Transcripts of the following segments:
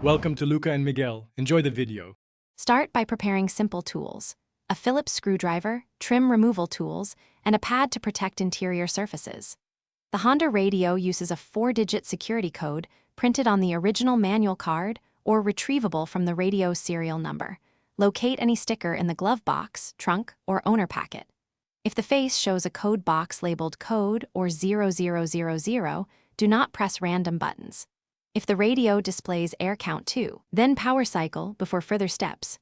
Welcome to Luca and Miguel. Enjoy the video. Start by preparing simple tools: a Phillips screwdriver, trim removal tools, and a pad to protect interior surfaces. The Honda radio uses a 4-digit security code printed on the original manual card or retrievable from the radio's serial number. Locate any sticker in the glove box, trunk, or owner packet. If the face shows a code box labeled code or 0000, do not press random buttons. If the radio displays air count 2, then power cycle before further steps.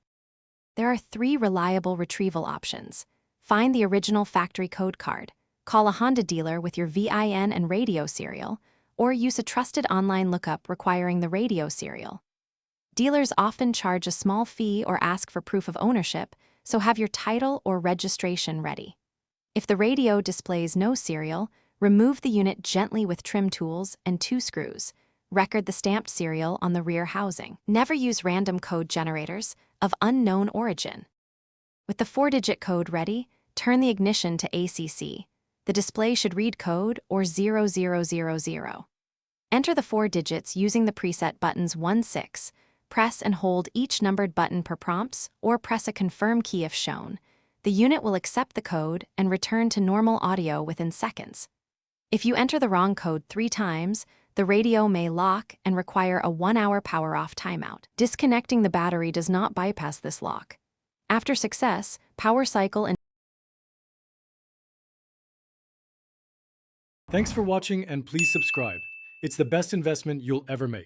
There are 3 reliable retrieval options. Find the original factory code card, call a Honda dealer with your VIN and radio serial, or use a trusted online lookup requiring the radio serial. Dealers often charge a small fee or ask for proof of ownership, so have your title or registration ready. If the radio displays no serial, remove the unit gently with trim tools and 2 screws. Record the stamped serial on the rear housing. Never use random code generators of unknown origin. With the 4-digit code ready, turn the ignition to ACC. The display should read code or 0000. Enter the 4 digits using the preset buttons 1-6. Press and hold each numbered button per prompts, or press a confirm key if shown. The unit will accept the code and return to normal audio within seconds. If you enter the wrong code 3 times, the radio may lock and require a 1-hour power-off timeout. Disconnecting the battery does not bypass this lock. After success, power cycle and... Thanks for watching and please subscribe. It's the best investment you'll ever make.